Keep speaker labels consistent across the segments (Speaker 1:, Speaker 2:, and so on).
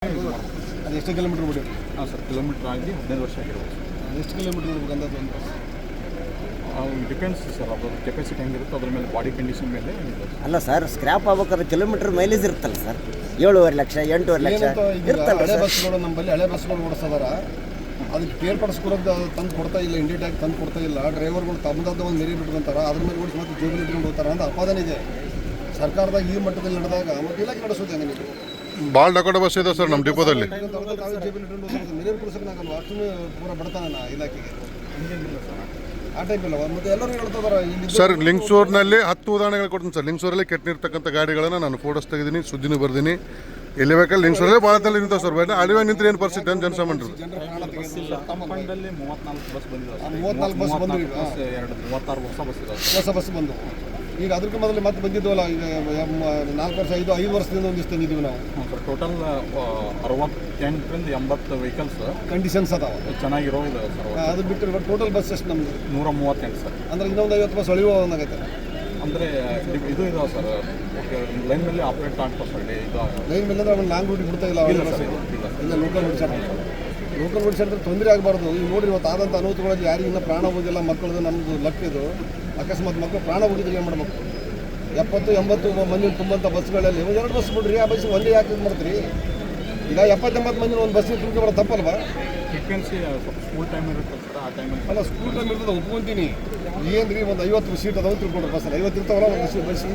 Speaker 1: ಅದು ಎಷ್ಟು ಕಿಲೋಮೀಟ್ರ್ ಬಿಡಿ?
Speaker 2: ಹಾಂ ಸರ್, ಕಿಲೋಮೀಟ್ರ್ ಆಗಿ 15 ವರ್ಷ ಆಗಿರ್ಬೋದು.
Speaker 1: ಎಷ್ಟು ಕಿಲೋಮೀಟ್ರ್ ಹೋಗ್ಬೇಕು ಅಂದಾಜು ಒಂದು?
Speaker 2: ಡಿಪೆಂಡ್ಸ್ ಸರ್, ಅದು ಕೆಪಾಸಿಟಿ ಹೆಂಗಿರುತ್ತೆ ಅದ್ರ ಮೇಲೆ, ಬಾಡಿ ಕಂಡೀಷನ್ ಮೇಲೆ ಇದೆ.
Speaker 3: ಅಲ್ಲ ಸರ್, ಸ್ಕ್ರ್ಯಾಪ್ ಆಗ್ಬೇಕಾದ್ರೆ ಕಿಲೋಮೀಟ್ರ್ ಮೈಲೇಜ್ ಇರುತ್ತಲ್ಲ ಸರ್, 7.5 ಲಕ್ಷ 8.5 ಲಕ್ಷ ಇರುತ್ತಲ್ಲ
Speaker 1: ಹಳೆ
Speaker 3: ಸರ್.
Speaker 1: ಬಸ್ಗಳು ನಮ್ಮಲ್ಲಿ ಹಳೆ ಬಸ್ಗಳು ಓಡಿಸೋದಾರ ಅದಕ್ಕೆ ಕೇರ್ ಪಡಿಸ್ಕೊಳೋದು ತಂದು ಕೊಡ್ತಾ ಇಲ್ಲ, ಇಂಡಿಯಾ ಟ್ಯಾಗ್ ತಂದು ಕೊಡ್ತಾ ಇಲ್ಲ. ಡ್ರೈವರ್ಗಳು ತಮ್ಮದಾದ ಒಂದು ನೆರೆ ಬಿಟ್ಕೊಂತಾರೆ, ಅದ್ರ ಮೇಲೆ ಓಡಿಸಿ ಮತ್ತೆ ಜೋಬಿಲಿ ಇಟ್ಕೊಂಡು ಹೋಗ್ತಾರೆ ಅಂತ ಅಪಾದನೆ ಇದೆ ಸರ್ಕಾರದಾಗ. ಈ ಮಟ್ಟದಲ್ಲಿ ನಡೆದಾಗ ಮತ್ತೆ ಇಲಾಖೆ ನಡೆಸೋದು ಹೆಂಗೆ ನೀವು?
Speaker 4: ಭಾಳ ಡಕೋಟ ಬಸ್ ಇದೆ ಸರ್ ನಮ್ಮ ಡಿಪೋದಲ್ಲಿ.
Speaker 1: ಜೇಬಿಲಿ ಇಟ್ಕೊಂಡು ಹೋಗೋದು ನೆರೆ ಕೊಡಿಸೋಕ್ಕಾಗಲ್ವ? ಅಷ್ಟು ಪೂರ ಬಡ್ತಾನ ಇಲಾಖೆಗೆ ಆ ಟೈಪ್ ಇಲ್ಲ. ಮತ್ತೆ ಎಲ್ಲರೂ ಹೇಳ್ತಿದಾರೆ ಇಲ್ಲಿ
Speaker 4: ಸರ್, ಲಿಂಗ್ಸೂರಿನಲ್ಲಿ 10 ಉದಾಹರಣೆಗಳು ಕೊಡ್ತೀನಿ ಸರ್. ಲಿಂಗ್ಸೂರಲ್ಲಿ ಕೆಟ್ಟಿರ್ತಕ್ಕಂಥ ಗಾಡಿಗಳನ್ನು ನಾನು ಫೋಟೋಸ್ ತೆಗೆದೀನಿ, ಸುದ್ದಿನೂ ಬರ್ದೀನಿ. ಎಲ್ಲಿ ಬೇಕಲ್ಲಿ ಲಿಂಗ್ಸೂರಲ್ಲೇ ಭಾಳ ತಲೆ ನಿಂತಾವೆ ಸರ್. ಬೇಡ ಅಳಿವೆ ನಿಂತ್ರೆ ಏನು ಪರಿಸ್ಥಿತಿ ಅಂತ ಜನಸಾಮಾನ್ಯರು.
Speaker 1: ಜನರ ಪ್ರಾಣ ತೆಗೆದಿಲ್ಲ.
Speaker 2: ತಮ್ಮಂಡಲ್ಲಿ 34 ಬಸ್ ಬಂದಿದ್ದಾವೆ.
Speaker 1: 34 ಬಸ್ ಬಂದು
Speaker 2: 36 ಹೊಸ ಬಸ್ ಇದಾವೆ.
Speaker 1: ಹೊಸ ಬಸ್ ಬಂದು ಈಗ ಅದಕ್ಕೆ ಮೊದಲು ಮತ್ತೆ ಬಂದಿದ್ವಲ್ಲ, ಈಗ 4 ವರ್ಷ 5 ವರ್ಷದಿಂದ ಒಂದಿಷ್ಟು ತಂದಿದ್ದೀವಿ ನಾವು.
Speaker 2: ಹ್ಞೂ ಸರ್, ಟೋಟಲ್ 68ರಿಂದ 80 ವೆಹಿಕಲ್ಸ್
Speaker 1: ಕಂಡೀಷನ್ಸ್ ಅದಾವ,
Speaker 2: ಚೆನ್ನಾಗಿರೋ ಇದೆ ಸರ್.
Speaker 1: ಅದು ಬಿಟ್ಟರೆ ಟೋಟಲ್ ಬಸ್ ಎಷ್ಟು ನಮ್ದು?
Speaker 2: 138 ಸರ್.
Speaker 1: ಅಂದ್ರೆ ಇನ್ನೊಂದು 50 ಬಸ್ ಹೊಳೆಯುವ ಒಂದಾಗೈತೆ.
Speaker 2: ಅಂದರೆ ಇದು ಇದಾವೆ ಸರ್, ಲೈನ್ ಮೇಲೆ ಆಪ್ರೇಟ್ ಆಗ್ತದೆ ಸರ್. ಇದು
Speaker 1: ಲೈನ್ ಮೇಲೆ ಅಂದ್ರೆ ಅವ್ನು ಲಾಂಗ್ ರೂಟ್ ಬಿಡ್ತಾ ಇಲ್ಲ
Speaker 2: ಇಲ್ಲ
Speaker 1: ಬಸ್.
Speaker 2: ಸರ್, ಇಲ್ಲ
Speaker 1: ಇಲ್ಲ, ಲೋಕಲ್ ಓಡಿಸಿದ್ರೆ ತೊಂದರೆ ಆಗಬಾರ್ದು. ಈಗ ನೋಡ್ರಿ, ಇವತ್ತು ಆದಂಥ ಅನಾಹುತಗಳಲ್ಲಿ ಯಾರಿಗೂ ಇನ್ನೂ ಪ್ರಾಣ ಹೋಗಿಲ್ಲ. ಮಕ್ಕಳದು ನಮ್ಮದು ಲಕ್ ಇದು. ಅಕಸ್ಮಾತ್ ಮಕ್ಕಳು ಪ್ರಾಣ ಹೋಗಿದ್ರೆ ಏನು ಮಾಡ್ಬೇಕು? 70-80 ಮಂದಿ ತುಂಬಂಥ ಬಸ್ಗಳಲ್ಲಿ ಒಂದು 2 ಬಸ್ ಬಿಡ್ರಿ, ಆ ಬಸ್ ಒಂದೇ ಯಾಕೆ ಇದು ಮಾಡ್ತೀರಿ? ಈಗ 70-80 ಮಂದಿ ಒಂದು ಬಸ್ಸಿಗೆ ತುಂಬಿಕೆ ಬರೋದು ತಪ್ಪಲ್ವಾ?
Speaker 2: ಫ್ರೀಕ್ವೆನ್ಸಿ ಸ್ವಲ್ಪ ಸ್ಕೂಲ್ ಟೈಮ್ ಇರುತ್ತೆ ಸರ್, ಆ ಟೈಮಲ್ಲಿ.
Speaker 1: ಅಲ್ಲ, ಸ್ಕೂಲ್ ಟೈಮ್ ಇರ್ತದೆ, ಒಪ್ಕೊಂತೀನಿ. ಏನ್ರಿ ಒಂದು 50 ಸೀಟ್ ಅದಾವ ತಿಳ್ಕೊಂಡ್ರೆ ಬಸ್ಸಲ್ಲಿ 50 ಇರ್ತಾವಲ್ಲ ಒಂದು ಬಸ್ 50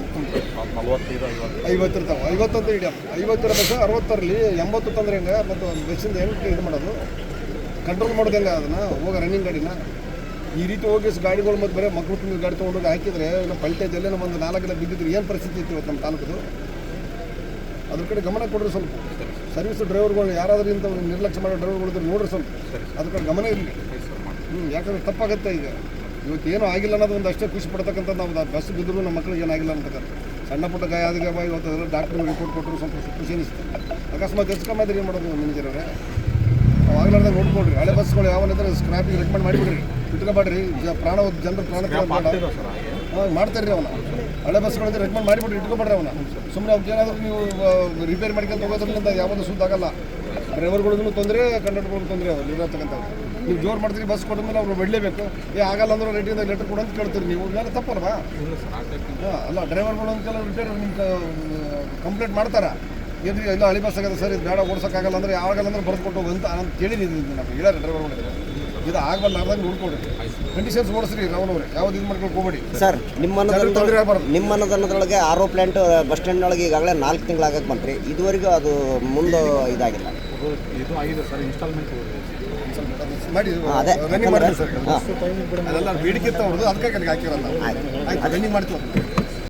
Speaker 1: ಇರ್ತಾವೆ. 50 ಅಂತ ಹಿಡಿಯಪ್ಪ, 50 ಬಸ್ 60ರಲ್ಲಿ 80 ತಂದ್ರೆ ಹೆಂಗೆ? ಮತ್ತು ಬಸ್ಸಿಂದ ಹೆಂಗೆ ಇದು ಮಾಡೋದು? ಕಂಟ್ರೋಲ್ ಮಾಡೋದು ಹೆಂಗೆ ಅದನ್ನು? ಹೋಗೋ ರನ್ನಿಂಗ್ ಗಾಡಿನ ಈ ರೀತಿ ಹೋಗಿ ಗಾಡಿಗಳು ಮತ್ತು ಬರೀ ಮಕ್ಕಳು ತುಂಬ ಗಾಡಿ ತೊಗೊಂಡೋಗಿ ಹಾಕಿದರೆ ಇಲ್ಲ ಪಲ್ಟೇಜಲ್ಲೇ ನಮ್ಮ ಒಂದು 4 ಎಲ್ಲ ಬಿದ್ದಿದ್ರೆ ಏನು ಪರಿಸ್ಥಿತಿ ಇತ್ತು ಇವತ್ತು ನಮ್ಮ ತಾಲೂಕದು? ಅದ್ರ ಕಡೆ ಗಮನ ಕೊಡ್ರಿ ಸ್ವಲ್ಪ. ಸರ್ವಿಸ್ ಡ್ರೈವರ್ಗಳು ಯಾರಾದ್ರೂ ಇಂಥ ನಿರ್ಲಕ್ಷ್ಯ ಮಾಡೋ ಡ್ರೈವರ್ಗಳಿದ್ರೆ ನೋಡ್ರಿ ಸ್ವಲ್ಪ, ಅದ್ರ ಕಡೆ ಗಮನ ಇರಲಿ. ಯಾಕಂದ್ರೆ ತಪ್ಪಾಗುತ್ತೆ. ಈಗ ಇವತ್ತು ಏನೂ ಆಗಿಲ್ಲ ಅನ್ನೋದು ಒಂದು ಅಷ್ಟೇ ಖುಷಿ ಪಡ್ತಕ್ಕಂಥ. ನಾವು ಬಸ್ ಬಿದ್ದರೂ ನಮ್ಮ ಮಕ್ಕಳಿಗೆ ಏನಾಗಿಲ್ಲ ಅಂತಕ್ಕಂಥ ಸಣ್ಣ ಪುಟ್ಟ ಗಾಯ ಆದಾಗ ಇವತ್ತು ಡಾಕ್ಟ್ರ್ ರಿಪೋರ್ಟ್ ಕೊಟ್ಟರು ಸ್ವಲ್ಪ ಖುಷಿ ಅನಿಸ್ತು. ಅಕಸ್ಮಾತ್ ಹೆಚ್ಚು ಕಮ್ಮಿ ಆದ್ರೆ ಏನು ಮಾಡೋದು ಮ್ಯಾನೇಜರ್ ಅವರೇ? ಆಗ್ಲಾರ್ದಾಗ ನೋಡ್ಕೊಡ್ರಿ. ಹಳೆ ಬಸ್ಗಳು ಯಾವನಿದ್ರೆ ಸ್ಕ್ರಾಪಿಗೆ ರೆಕಮೆಂಡ್ ಮಾಡಿಬಿಡ್ರಿ, ಇಟ್ಕೊಬೇಡ್ರಿ. ಜನರ ಪ್ರಾಣ ಮಾಡ್ತಾರ್ರಿ ಅವನ. ಹಳೆ ಬಸ್ಗಳಿಂದ ರೆಕಮೆಂಡ್ ಮಾಡಿಬಿಡ್ರಿ, ಇಟ್ಕೊಬೇಡ್ರಿ ಅವನ. ಸುಮ್ಮನೆ ಅವ್ರಿಗೆ ಏನಾದರೂ ನೀವು ರಿಪೇರಿ ಮಾಡ್ಕೊಂಡು ಹೋಗೋದ್ರಿಂದ ಯಾವುದು ಸುದ್ದ ಆಗಲ್ಲ. ಡ್ರೈವರ್ಗಳಿಗೂ ತೊಂದರೆ, ಕಂಡಕ್ಟರ್ಗಳಿಗೂ ತೊಂದರೆ. ಅವ್ರು ಇರತಕ್ಕಂಥವ್ರು ನೀವು ಜೋರು ಮಾಡ್ತೀರಿ, ಬಸ್ ಕೊಡಿದ್ಮೇಲೆ ಅವ್ರು ಬೆಳಲೇಬೇಕು. ಆಗಲ್ಲ ಅಂದ್ರೆ ರೇಟಿಂದ ಲೆಟರ್ ಕೊಡು ಅಂತ ಕೇಳ್ತೀರಿ ನೀವು. ಇವೆಲ್ಲ ತಪ್ಪಲ್ವಾ? ಅಲ್ಲ, ಡ್ರೈವರ್ಗಳು ಅಂತೆಲ್ಲ ರಿಪೇರಿ ನಿಮ್ಗೆ ಕಂಪ್ಲೇಂಟ್ ಮಾಡ್ತಾರೆ. ಏನ್ರಿ ಇಲ್ಲ ಹಳಿ ಬಸ್ ಆಗಿದೆ ಸರ್, ಇದು ಬೇಡ ಓಡಿಸೋಕ್ಕಾಗಲ್ಲ ಅಂದರೆ ಯಾವಾಗಲ್ಲ ಅಂದ್ರೆ ಬರೆದು ಕೊಟ್ಟು ಅಂತ ನಾನು ಕೇಳಿದ್ದೀನಿ. ನಮ್ಗೆ ಹೇಳ್ಯಾರ ಡ್ರೈವರ್ಗಳು, ಇದು ಆಗಬಲ್ಲ ಅರ್ಧಂಗೆ ನೋಡ್ಕೊಡ್ರಿ, ಕಂಡೀಷನ್ಸ್ ಓಡಿಸ್ರಿ. ರಾವ್ನವ್ರೆ ಯಾವ್ದು ಇದು ಮಾಡ್ಕೊಂಡು ಹೋಗ್ಬೇಡಿ ಸರ್.
Speaker 3: ನಿಮ್ಮ ಅನ್ನೋದನ್ನೊಳಗೆ RO ಪ್ಲಾಂಟ್ ಬಸ್ ಸ್ಟ್ಯಾಂಡ್ನೊಳಗೆ ಈಗಾಗಲೇ 4 ತಿಂಗಳಾಗಕ್ಕೆ ಬಂತ್ರಿ. ಇದುವರೆಗೂ ಅದು ಮುಂದೆ ಇದಾಗಿಲ್ಲ.
Speaker 2: ಇದು ಆಗಿದೆ ಸರ್, ಇನ್ಸ್ಟಾಲ್ಮೆಂಟ್
Speaker 1: ಮಾಡಿ ರನ್ನಿಂಗ್ ಮಾಡಿದ್ವಿ ಸರ್. ಅದೆಲ್ಲ ಬೇಡಿಕೆ ಇತ್ತು ಅವ್ರದ್ದು, ಅದಕ್ಕೆ ಹಾಕಿರಲ್ಲ. ಆಯ್ತು, ರನ್ನಿಂಗ್ ಮಾಡ್ತೀವಿ.